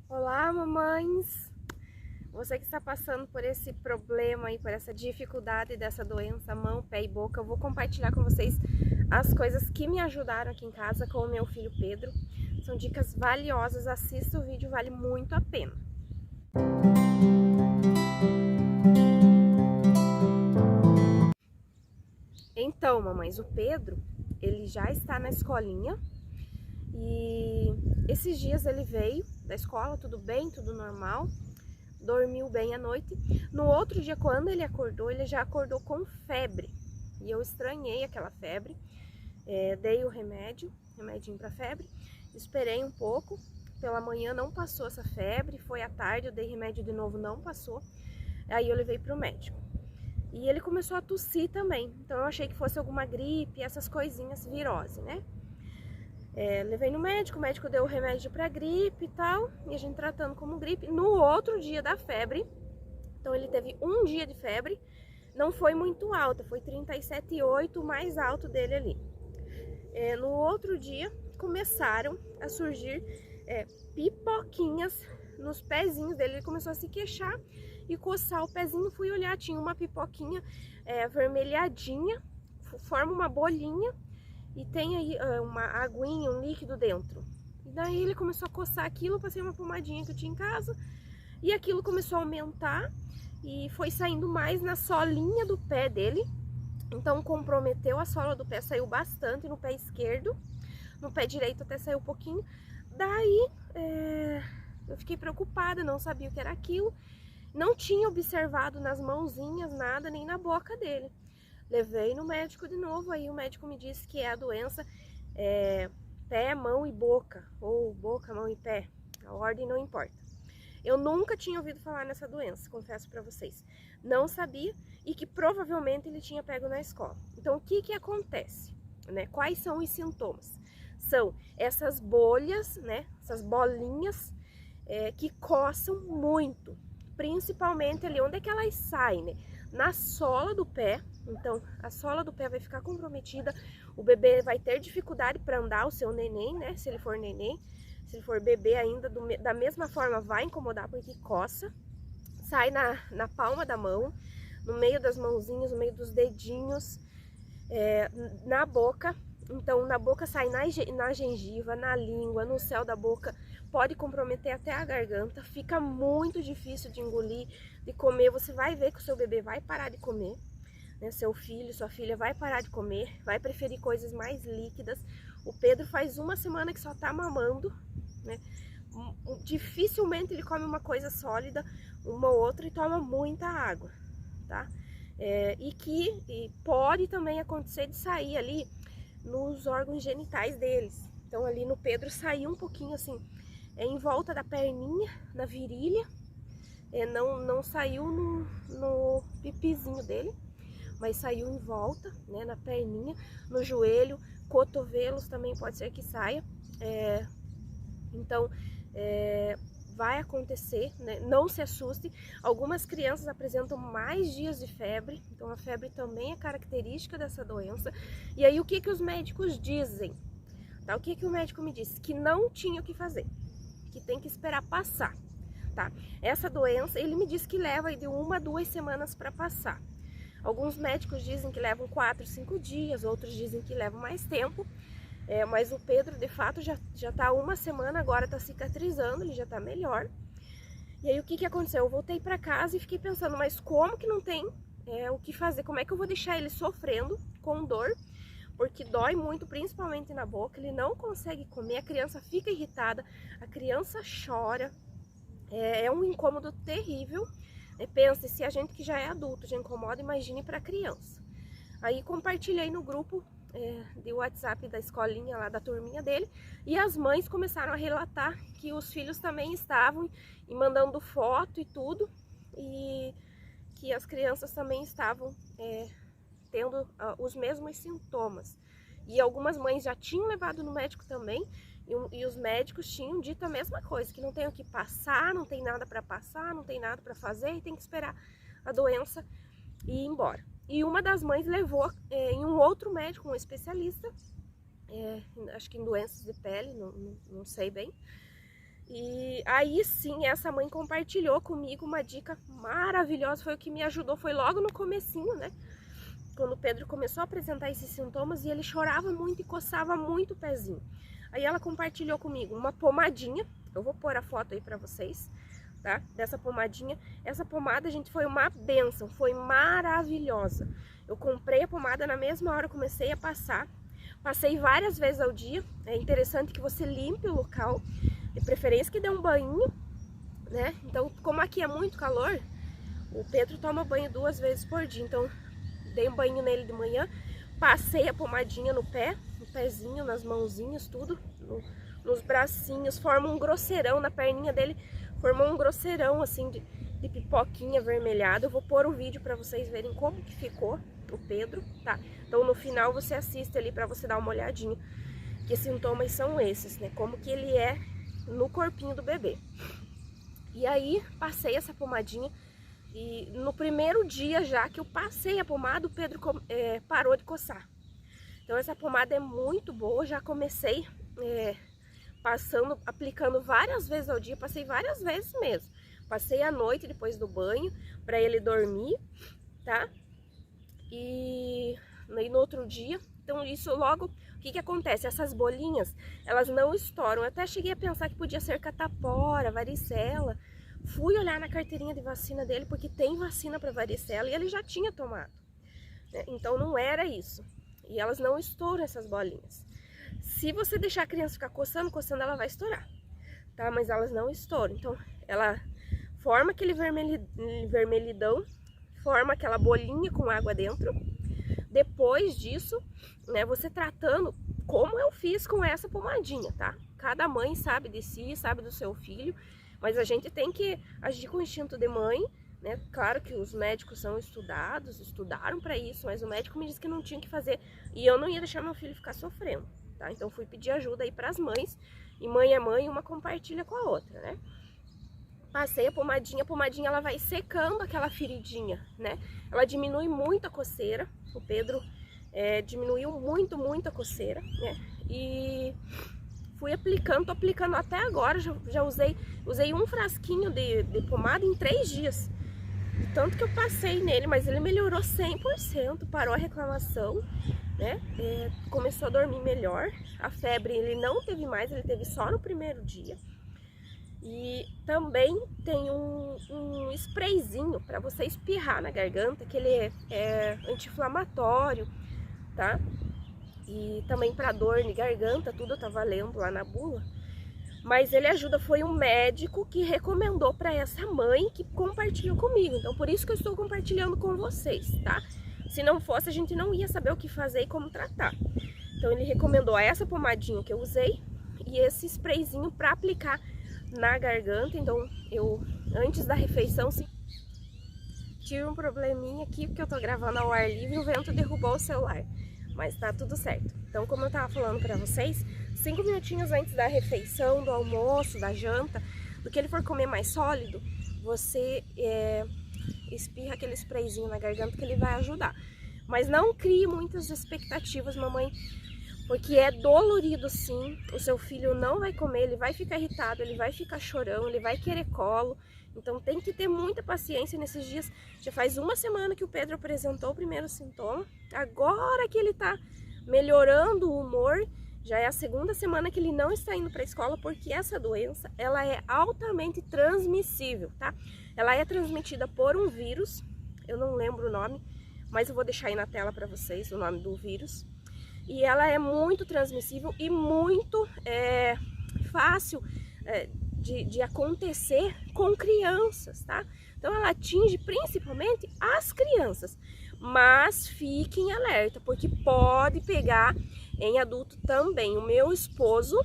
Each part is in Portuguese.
Olá, mamães! Você que está passando por esse problema aí, por essa dificuldade dessa doença mão, pé e boca, eu vou compartilhar com vocês as coisas que me ajudaram aqui em casa com o meu filho Pedro. São dicas valiosas, assista o vídeo, vale muito a pena. Então, mamães, o Pedro, ele já está na escolinha e esses dias ele veio da escola, tudo bem, tudo normal. Dormiu bem à noite. No outro dia, quando ele acordou, ele já acordou com febre. E eu estranhei aquela febre. Dei o remedinho para febre. Esperei um pouco. Pela manhã não passou essa febre. Foi à tarde, eu dei remédio de novo, não passou. Aí eu levei para o médico. E ele começou a tossir também. Então eu achei que fosse alguma gripe, essas coisinhas, virose, né? Levei no médico, o médico deu o remédio para gripe e tal, e a gente tratando como gripe. No outro dia da febre, então ele teve um dia de febre, não foi muito alta, foi 37,8, o mais alto dele ali. No outro dia, começaram a surgir pipoquinhas nos pezinhos dele, ele começou a se queixar e coçar o pezinho. Fui olhar, tinha uma pipoquinha avermelhadinha, forma uma bolinha, e tem aí uma aguinha, um líquido dentro. E daí ele começou a coçar aquilo, passei uma pomadinha que eu tinha em casa, e aquilo começou a aumentar, e foi saindo mais na solinha do pé dele. Então comprometeu a sola do pé, saiu bastante no pé esquerdo, no pé direito até saiu um pouquinho. Daí eu fiquei preocupada, não sabia o que era aquilo, não tinha observado nas mãozinhas nada, nem na boca dele. Levei no médico de novo, aí o médico me disse que é a doença pé, mão e boca, ou boca, mão e pé, a ordem não importa. Eu nunca tinha ouvido falar nessa doença, confesso pra vocês. Não sabia, e que provavelmente ele tinha pego na escola. Então o que que acontece, né? Quais são os sintomas? São essas bolhas, né? Essas bolinhas que coçam muito, principalmente ali onde é que elas saem, né? Na sola do pé. Então a sola do pé vai ficar comprometida, o bebê vai ter dificuldade para andar, o seu neném, né? Se ele for neném, se ele for bebê ainda, da mesma forma vai incomodar porque coça. Sai na palma da mão, no meio das mãozinhas, no meio dos dedinhos, na boca. Então na boca sai na gengiva, na língua, no céu da boca, pode comprometer até a garganta, fica muito difícil de engolir, de comer. Você vai ver que o seu bebê vai parar de comer, né? Seu filho, sua filha vai parar de comer, vai preferir coisas mais líquidas. O Pedro faz uma semana que só tá mamando, né? Dificilmente ele come uma coisa sólida, uma ou outra, e toma muita água, tá? E pode também acontecer de sair ali nos órgãos genitais deles. Então ali no Pedro saiu um pouquinho assim, em volta da perninha, na virilha, não saiu no pipizinho dele, mas saiu em volta, né, na perninha, no joelho, cotovelos também pode ser que saia. Então vai acontecer, né? Não se assuste. Algumas crianças apresentam mais dias de febre, então a febre também é característica dessa doença. E aí o que que os médicos dizem? Tá? O que que o médico me disse? Que não tinha o que fazer, que tem que esperar passar, tá? Essa doença, ele me disse que leva de 1 a 2 semanas para passar. Alguns médicos dizem que levam 4, 5 dias, outros dizem que levam mais tempo. Mas o Pedro, de fato, já tá 1 semana, agora tá cicatrizando, ele já tá melhor. E aí o que que aconteceu? Eu voltei para casa e fiquei pensando, mas como que não tem o que fazer? Como é que eu vou deixar ele sofrendo com dor? Porque dói muito, principalmente na boca, ele não consegue comer, a criança fica irritada, a criança chora, é um incômodo terrível. Pensa, se a gente que já é adulto já incomoda, imagine para criança. Aí compartilhei no grupo de WhatsApp da escolinha lá, da turminha dele, e as mães começaram a relatar que os filhos também estavam e mandando foto e tudo, e que as crianças também estavam tendo os mesmos sintomas. E algumas mães já tinham levado no médico também, e os médicos tinham dito a mesma coisa, que não tem o que passar, não tem nada para passar, não tem nada para fazer, e tem que esperar a doença ir embora. E uma das mães levou em um outro médico, um especialista, acho que em doenças de pele, não sei bem. E aí sim, essa mãe compartilhou comigo uma dica maravilhosa, foi o que me ajudou, foi logo no comecinho, né? Quando o Pedro começou a apresentar esses sintomas e ele chorava muito e coçava muito o pezinho. Aí ela compartilhou comigo uma pomadinha, eu vou pôr a foto aí pra vocês, tá? Dessa pomadinha. Essa pomada, gente, foi uma bênção, foi maravilhosa. Eu comprei a pomada na mesma hora, comecei a passar. Passei várias vezes ao dia, é interessante que você limpe o local, de preferência que dê um banho, né? Então, como aqui é muito calor, o Pedro toma banho 2 vezes por dia, então dei um banho nele de manhã, passei a pomadinha no pé, no pezinho, nas mãozinhas, tudo, nos bracinhos, forma um grosseirão na perninha dele, formou um grosseirão assim de pipoquinha avermelhada. Eu vou pôr o vídeo para vocês verem como que ficou o Pedro, tá? Então no final você assiste ali para você dar uma olhadinha, que sintomas são esses, né? Como que ele é no corpinho do bebê. E aí passei essa pomadinha e no primeiro dia já que eu passei a pomada, o Pedro parou de coçar. Então essa pomada é muito boa, já comecei passando, aplicando várias vezes ao dia, passei várias vezes mesmo. Passei à noite depois do banho para ele dormir, tá? E no outro dia, então isso logo, o que que acontece? Essas bolinhas, elas não estouram. Eu até cheguei a pensar que podia ser catapora, varicela. Fui olhar na carteirinha de vacina dele, porque tem vacina para varicela e ele já tinha tomado, né? Então não era isso. E elas não estouram, essas bolinhas. Se você deixar a criança ficar coçando, ela vai estourar, tá? Mas elas não estouram. Então ela forma aquele vermelhidão, forma aquela bolinha com água dentro. Depois disso, né, você tratando como eu fiz com essa pomadinha, tá? Cada mãe sabe de si, sabe do seu filho, mas a gente tem que agir com o instinto de mãe, né? Claro que os médicos são estudaram para isso, mas o médico me disse que não tinha que fazer e eu não ia deixar meu filho ficar sofrendo, tá? Então fui pedir ajuda aí para as mães, e mãe é mãe, uma compartilha com a outra, né? Passei a pomadinha ela vai secando aquela feridinha, né? Ela diminui muito a coceira, o Pedro diminuiu muito a coceira, né? E fui aplicando, tô aplicando até agora, já usei um frasquinho de pomada em 3 dias. Tanto que eu passei nele, mas ele melhorou 100%, parou a reclamação, né? Começou a dormir melhor, a febre ele não teve mais, ele teve só no primeiro dia. E também tem um sprayzinho para você espirrar na garganta, que ele é anti-inflamatório, tá? E também para dor de garganta, tudo eu tava lendo lá na bula. Mas ele ajuda, foi um médico que recomendou para essa mãe que compartilhou comigo. Então por isso que eu estou compartilhando com vocês, tá? Se não fosse, a gente não ia saber o que fazer e como tratar. Então ele recomendou essa pomadinha que eu usei e esse sprayzinho para aplicar na garganta. Então eu, antes da refeição, tive um probleminha aqui porque eu tô gravando ao ar livre e o vento derrubou o celular, mas tá tudo certo. Então, como eu tava falando pra vocês, 5 minutinhos antes da refeição, do almoço, da janta, do que ele for comer mais sólido, você espirra aquele sprayzinho na garganta que ele vai ajudar. Mas não crie muitas expectativas, mamãe, porque é dolorido sim, o seu filho não vai comer, ele vai ficar irritado, ele vai ficar chorão, ele vai querer colo. Então tem que ter muita paciência nesses dias. Já faz 1 semana que o Pedro apresentou o primeiro sintoma, agora que ele tá melhorando o humor, já é a 2ª semana que ele não está indo para a escola, porque essa doença, ela é altamente transmissível, tá? Ela é transmitida por um vírus, eu não lembro o nome, mas eu vou deixar aí na tela para vocês o nome do vírus. E ela é muito transmissível e muito fácil de acontecer com crianças, tá? Então ela atinge principalmente as crianças, mas fiquem alerta, porque pode pegar em adulto também. O meu esposo,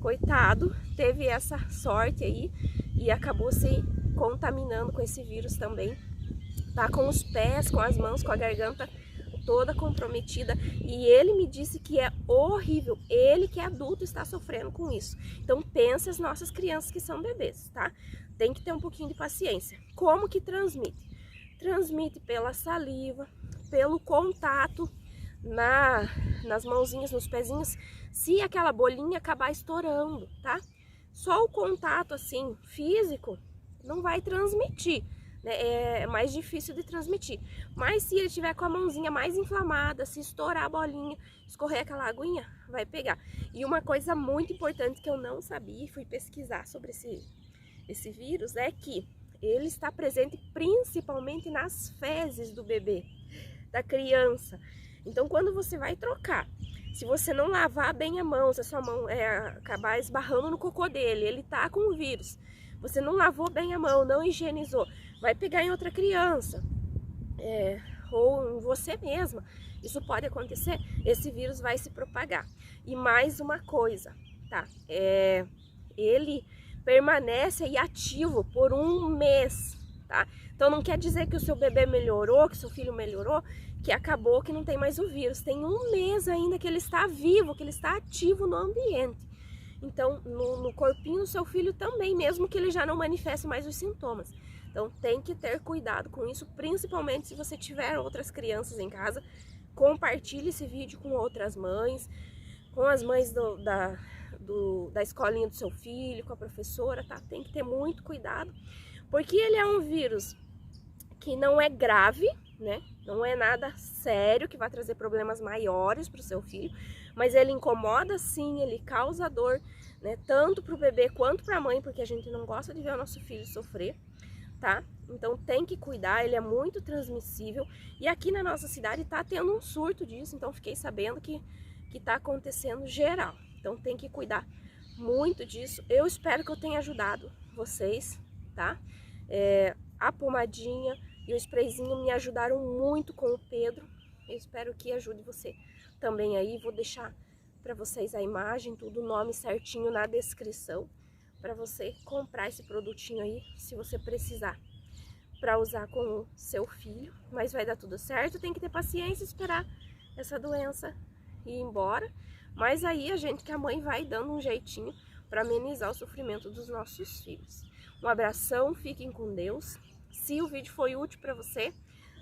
coitado, teve essa sorte aí e acabou se contaminando com esse vírus também, tá? Com os pés, com as mãos, com a garganta toda comprometida, e ele me disse que é horrível, ele que é adulto está sofrendo com isso. Então pense as nossas crianças que são bebês, tá? Tem que ter um pouquinho de paciência. Como que transmite? Transmite pela saliva, pelo contato nas mãozinhas, nos pezinhos, se aquela bolinha acabar estourando, tá? Só o contato assim físico não vai transmitir, né? É mais difícil de transmitir. Mas se ele tiver com a mãozinha mais inflamada, se estourar a bolinha, escorrer aquela aguinha, vai pegar. E uma coisa muito importante que eu não sabia e fui pesquisar sobre esse vírus é que ele está presente principalmente nas fezes do bebê, da criança. Então quando você vai trocar, se você não lavar bem a mão, se a sua mão acabar esbarrando no cocô dele, ele tá com o vírus, você não lavou bem a mão, não higienizou, vai pegar em outra criança, ou em você mesma. Isso pode acontecer, esse vírus vai se propagar. E mais uma coisa, tá? Ele permanece aí ativo por 1 mês, tá? Então não quer dizer que o seu bebê melhorou, que o seu filho melhorou, que acabou, que não tem mais o vírus. Tem 1 mês ainda que ele está vivo, que ele está ativo no ambiente. Então, no corpinho do seu filho também, mesmo que ele já não manifeste mais os sintomas. Então, tem que ter cuidado com isso, principalmente se você tiver outras crianças em casa. Compartilhe esse vídeo com outras mães, com as mães da escolinha do seu filho, com a professora, tá? Tem que ter muito cuidado, porque ele é um vírus que não é grave, né? Não é nada sério que vai trazer problemas maiores para o seu filho, mas ele incomoda sim, ele causa dor, né? Tanto para o bebê quanto para a mãe, porque a gente não gosta de ver o nosso filho sofrer, tá? Então tem que cuidar, ele é muito transmissível e aqui na nossa cidade tá tendo um surto disso, então fiquei sabendo que tá acontecendo geral. Então tem que cuidar muito disso. Eu espero que eu tenha ajudado vocês, tá? A pomadinha e o sprayzinho me ajudaram muito com o Pedro. Eu espero que ajude você também aí. Vou deixar para vocês a imagem, tudo, o nome certinho na descrição, para você comprar esse produtinho aí, se você precisar, para usar com o seu filho. Mas vai dar tudo certo, tem que ter paciência e esperar essa doença ir embora. Mas aí a gente, que a mãe, vai dando um jeitinho para amenizar o sofrimento dos nossos filhos. Um abração, fiquem com Deus. Se o vídeo foi útil para você,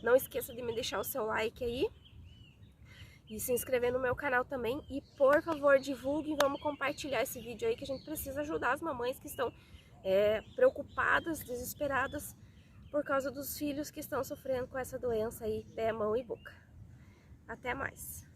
não esqueça de me deixar o seu like aí e se inscrever no meu canal também. E por favor, divulguem, vamos compartilhar esse vídeo aí, que a gente precisa ajudar as mamães que estão preocupadas, desesperadas por causa dos filhos que estão sofrendo com essa doença aí, pé, mão e boca. Até mais!